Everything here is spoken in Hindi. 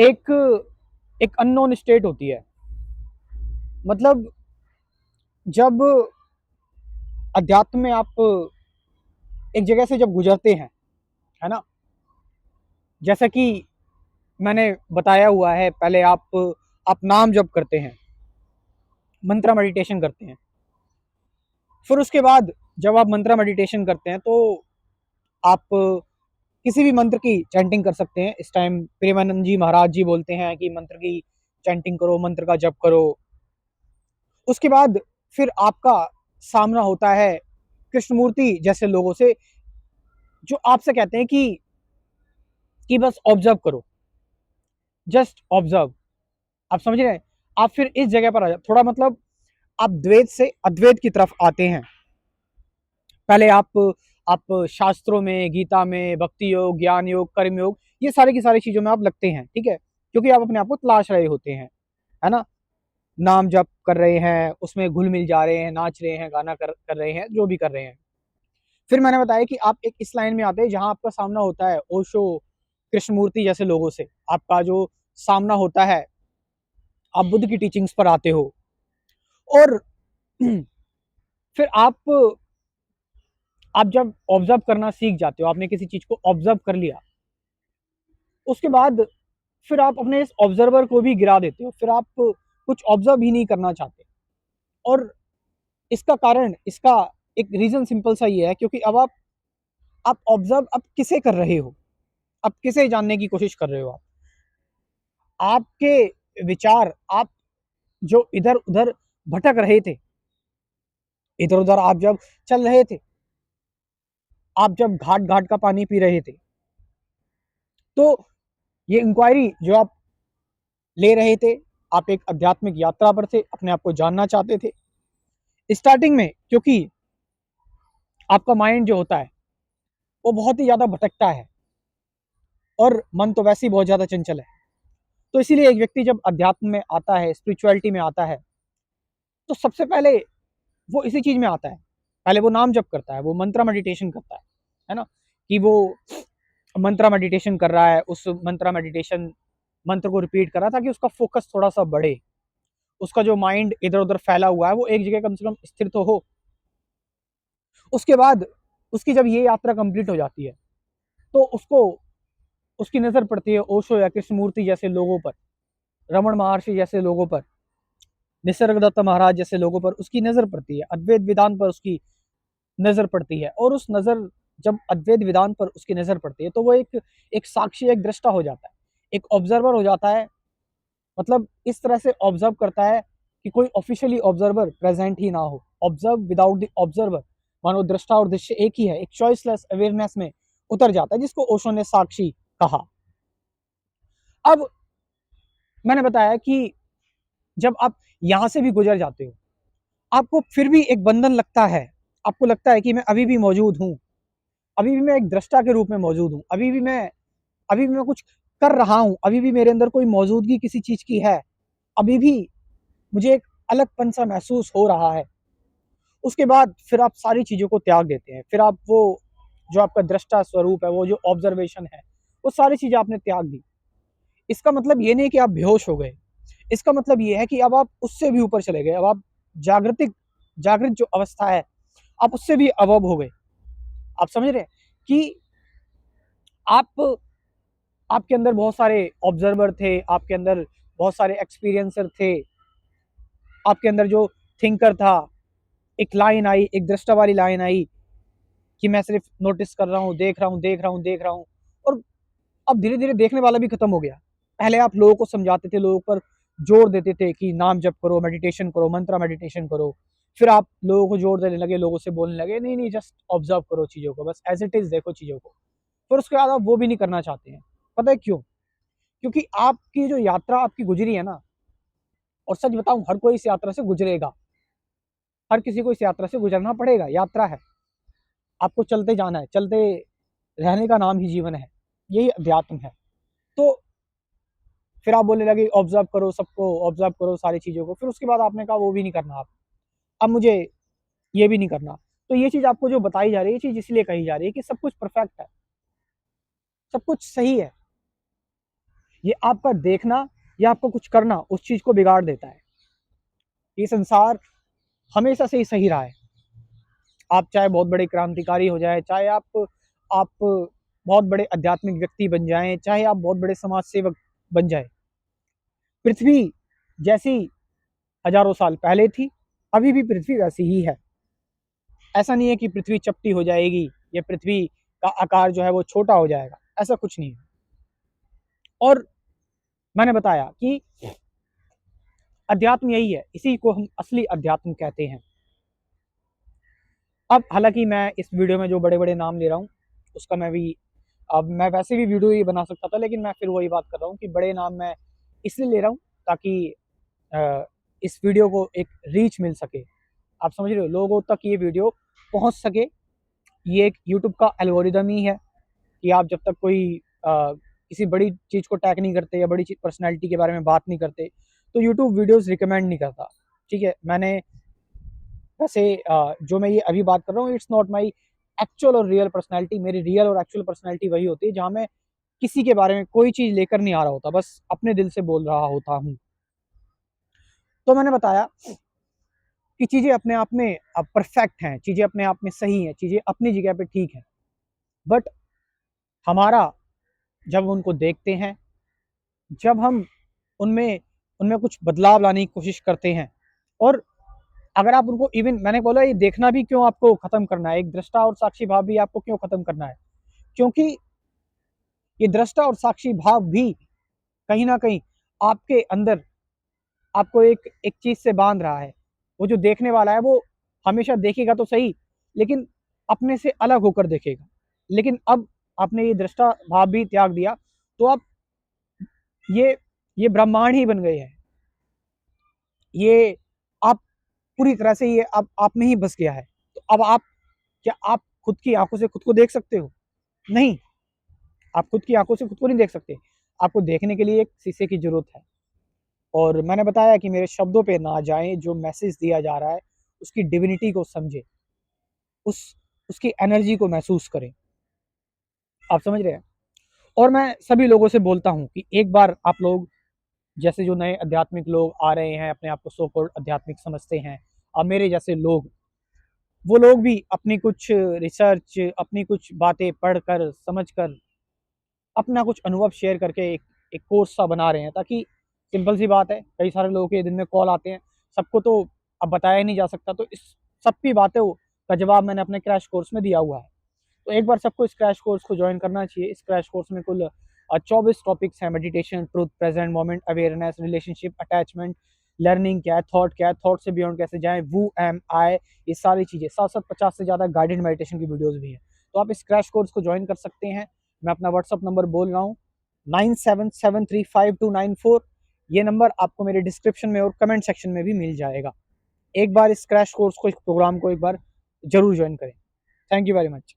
एक एक अननोन स्टेट होती है। मतलब जब अध्यात्म में आप एक जगह से जब गुजरते हैं, है ना, जैसा कि मैंने बताया हुआ है, पहले आप नाम जप करते हैं, मंत्र मेडिटेशन करते हैं। फिर उसके बाद जब आप मंत्र मेडिटेशन करते हैं तो आप किसी भी मंत्र की चैंटिंग कर सकते हैं। इस टाइम प्रेमानंद जी महाराज जी बोलते हैं कि मंत्र की चैंटिंग करो, मंत्र का जप करो। उसके बाद फिर आपका सामना होता है कृष्णमूर्ति जैसे लोगों से, जो आपसे कहते हैं कि बस ऑब्जर्व करो, जस्ट ऑब्जर्व। आप समझ रहे हैं? आप फिर इस जगह पर आ जाओ थोड़ा, मतलब आप द्वैत से अद्वैत की तरफ आते हैं। पहले आप शास्त्रों में, गीता में, भक्ति योग, ज्ञान योग, कर्म योग, ये सारी की सारी चीजों में आप लगते हैं, ठीक है, क्योंकि आप अपने आप को तलाश रहे होते हैं, है ना। नाम जप कर रहे हैं, उसमें घुल मिल जा रहे हैं, नाच रहे हैं, गाना कर रहे हैं, जो भी कर रहे हैं। फिर मैंने बताया कि आप एक इस लाइन में आते हैं जहां आपका सामना होता है ओशो, कृष्णमूर्ति जैसे लोगों से। आपका जो सामना होता है, आप बुद्ध की टीचिंग्स पर आते हो। और फिर आप जब ऑब्जर्व करना सीख जाते हो, आपने किसी चीज को ऑब्जर्व कर लिया, उसके बाद फिर आप अपने इस ऑब्जर्वर को भी गिरा देते हो, फिर आप कुछ ऑब्जर्व ही नहीं करना चाहते। और इसका कारण, इसका एक रीजन सिंपल सा ये है, क्योंकि अब आप ऑब्जर्व अब किसे कर रहे हो, अब किसे जानने की कोशिश कर रहे हो। आपके विचार, आप जो इधर उधर भटक रहे थे, इधर उधर आप जब चल रहे थे, आप जब घाट घाट का पानी पी रहे थे, तो ये इंक्वायरी जो आप ले रहे थे, आप एक आध्यात्मिक यात्रा पर थे, अपने आप को जानना चाहते थे। स्टार्टिंग में क्योंकि आपका माइंड जो होता है वो बहुत ही ज्यादा भटकता है, और मन तो वैसे ही बहुत ज्यादा चंचल है। तो इसीलिए एक व्यक्ति जब अध्यात्म में आता है, स्पिरिचुअलिटी में आता है, तो सबसे पहले वो इसी चीज में आता है। पहले वो नाम जप करता है, वो मंत्रा मेडिटेशन करता है ना, कि वो मंत्रा मेडिटेशन कर रहा है, उस मंत्रा मेडिटेशन मंत्र को रिपीट कर रहा है, ताकि उसका फोकस थोड़ा सा बढ़े, उसका जो माइंड इधर उधर फैला हुआ है वो एक जगह कम से कम स्थिर तो हो। उसके बाद उसकी जब ये यात्रा कंप्लीट हो जाती है, तो उसको उसकी नजर पड़ती है ओशो या कृष्णमूर्ति जैसे लोगों पर, रमन महर्षि जैसे लोगों पर, निसर्गदत्त महाराज जैसे लोगों पर उसकी नजर पड़ती है, अद्वैत वेदांत पर उसकी नजर पड़ती है। और उस नजर, जब अद्वैत वेदांत पर उसकी नजर पड़ती है, तो वो एक एक साक्षी, एक दृष्टा हो जाता है, एक ऑब्जर्वर हो जाता है। मतलब इस तरह से ऑब्जर्व करता है कि कोई ऑफिशियली ऑब्जर्वर प्रेजेंट ही ना हो। ऑब्जर्व विदाउट द ऑब्जर्वर, मानो दृष्टा और दृश्य एक ही है, एक चॉइसलेस अवेयरनेस में उतर जाता है, जिसको ओशो ने साक्षी कहा। अब मैंने बताया कि जब आप यहां से भी गुजर जाते हो, आपको फिर भी एक बंधन लगता है। आपको लगता है कि मैं अभी भी मौजूद हूं, अभी भी मैं एक दृष्टा के रूप में मौजूद हूं, अभी भी मैं कुछ कर रहा हूं, अभी भी मेरे अंदर कोई मौजूदगी किसी चीज की है, अभी भी मुझे एक अलगपन सा महसूस हो रहा है। उसके बाद फिर आप सारी चीजों को त्याग देते हैं, फिर आप वो जो आपका दृष्टा स्वरूप है, वो जो ऑब्जर्वेशन है, वो सारी चीजें आपने त्याग दी। इसका मतलब ये नहीं कि आप बेहोश हो गए, इसका मतलब ये है कि अब आप उससे भी ऊपर चले गए। अब आप जागृत जो अवस्था है, आप उससे भी अवब हो गए। आप समझ रहे हैं कि आप आपके अंदर बहुत सारे ऑब्जर्वर थे, आपके अंदर बहुत सारे एक्सपीरियंसर थे, आपके अंदर जो थिंकर था, एक लाइन आई, एक दृष्टा वाली लाइन आई कि मैं सिर्फ नोटिस कर रहा हूँ, देख रहा हूँ, देख रहा हूँ, देख रहा हूँ। और अब धीरे धीरे देखने वाला भी खत्म हो गया। पहले आप लोगों को समझाते थे, लोगों पर जोर देते थे कि नाम जप करो, मेडिटेशन करो, मंत्रा मेडिटेशन करो। फिर आप लोगों को जोर देने लगे, लोगों से बोलने लगे नहीं नहीं, जस्ट ऑब्जर्व करो चीजों को, बस एज इट इज देखो चीजों को। फिर उसके बाद आप वो भी नहीं करना चाहते हैं। पता है क्यों? क्योंकि आपकी जो यात्रा आपकी गुजरी है ना, और सच बताऊं, हर कोई इस यात्रा से गुजरेगा, हर किसी को इस यात्रा से गुजरना पड़ेगा, यात्रा है, आपको चलते जाना है, चलते रहने का नाम ही जीवन है, यही अध्यात्म है। तो फिर आप बोलने लगे ऑब्जर्व करो सबको, ऑब्जर्व करो सारी चीजों को। फिर उसके बाद आपने कहा वो भी नहीं करना, आप अब मुझे ये भी नहीं करना। तो ये चीज आपको जो बताई जा रही है, ये चीज इसलिए कही जा रही है कि सब कुछ परफेक्ट है, सब कुछ सही है। ये आपका देखना या आपको कुछ करना उस चीज को बिगाड़ देता है। ये संसार हमेशा से ही सही रहा है। आप चाहे बहुत बड़े क्रांतिकारी हो जाए, चाहे आप बहुत बड़े आध्यात्मिक व्यक्ति बन जाएं, चाहे आप बहुत बड़े समाज सेवक बन जाए, पृथ्वी जैसी हजारों साल पहले थी, अभी भी पृथ्वी वैसी ही है। ऐसा नहीं है कि पृथ्वी चपटी हो जाएगी या पृथ्वी का आकार जो है वो छोटा हो जाएगा, ऐसा कुछ नहीं है। और मैंने बताया कि अध्यात्म यही है, इसी को हम असली अध्यात्म कहते हैं। अब हालांकि मैं इस वीडियो में जो बड़े बड़े नाम ले रहा हूँ उसका अब मैं वैसे भी वीडियो ही बना सकता था, लेकिन मैं फिर वही बात कर रहा हूँ कि बड़े नाम मैं इसलिए ले रहा हूँ ताकि इस वीडियो को एक रीच मिल सके। आप समझ रहे हो, लोगों तक ये वीडियो पहुंच सके। ये एक यूट्यूब का एल्गोरिदम ही है कि आप जब तक किसी बड़ी चीज़ को टैग नहीं करते या बड़ी पर्सनैलिटी के बारे में बात नहीं करते तो यूट्यूब वीडियोस रिकमेंड नहीं करता। ठीक है, मैंने वैसे जो मैं ये अभी बात कर रहा हूँ, इट्स नॉट माई एक्चुअल और रियल पर्सनैलिटी। मेरी रियल और एक्चुअल पर्सनैलिटी वही होती है जहाँ मैं किसी के बारे में कोई चीज़ लेकर नहीं आ रहा होता, बस अपने दिल से बोल रहा होता हूँ। तो मैंने बताया कि चीज़ें अपने आप में परफेक्ट हैं, चीज़ें अपने आप में सही हैं, चीज़ें अपनी जगह पे ठीक हैं, बट हमारा जब उनको देखते हैं, जब हम उनमें उनमें कुछ बदलाव लाने की कोशिश करते हैं, और अगर आप उनको इवन मैंने बोला ये देखना भी क्यों आपको खत्म करना है, एक दृष्टा और साक्षी भाव भी आपको क्यों खत्म करना है, क्योंकि ये दृष्टा और साक्षी भाव भी कहीं ना कहीं आपके अंदर आपको एक एक चीज से बांध रहा है। वो जो देखने वाला है वो हमेशा देखेगा तो सही, लेकिन अपने से अलग होकर देखेगा। लेकिन अब आपने ये दृष्टा भाव भी त्याग दिया तो अब ये ये ब्रह्मांड ही बन गए हैं। ये आप पूरी तरह से ये अब आप में ही बस गया है। तो अब आप क्या आप खुद की आंखों से खुद को देख सकते हो? नहीं, आप खुद की आंखों से खुद को नहीं देख सकते। आपको देखने के लिए एक शीशे की जरूरत है। और मैंने बताया कि मेरे शब्दों पे ना जाएं, जो मैसेज दिया जा रहा है उसकी डिविनिटी को समझे, उस उसकी एनर्जी को महसूस करें। आप समझ रहे हैं? और मैं सभी लोगों से बोलता हूं कि एक बार आप लोग जैसे जो नए आध्यात्मिक लोग आ रहे हैं, अपने आप को सो कॉल्ड आध्यात्मिक समझते हैं, अब मेरे जैसे लोग, वो लोग भी अपनी कुछ रिसर्च, अपनी कुछ बातें पढ़कर समझकर अपना कुछ अनुभव शेयर करके एक कोर्स सा बना रहे हैं, ताकि सिंपल सी बात है, कई सारे लोगों के दिन में कॉल आते हैं, सबको तो अब बताया ही नहीं जा सकता, तो इस सब की बातों का जवाब मैंने अपने क्रैश कोर्स में दिया हुआ है। तो एक बार सबको इस क्रैश कोर्स को ज्वाइन करना चाहिए। इस क्रैश कोर्स में कुल 24 टॉपिक्स हैं। Meditation, truth, present moment, awareness, relationship, attachment, learning क्या है, थॉट से बियॉन्ड कैसे जाएं, वू एम आई, ये सारी चीज़ें, 750 से ज़्यादा गाइडेड मेडिटेशन की वीडियोस भी हैं। तो आप इस क्रैश कोर्स को ज्वाइन कर सकते हैं। मैं अपना व्हाट्सअप नंबर बोल रहा हूँ, 97735294। ये नंबर आपको मेरे डिस्क्रिप्शन में और कमेंट सेक्शन में भी मिल जाएगा। एक बार इस क्रैश कोर्स को, इस प्रोग्राम को एक बार जरूर ज्वाइन करें। Thank you very much.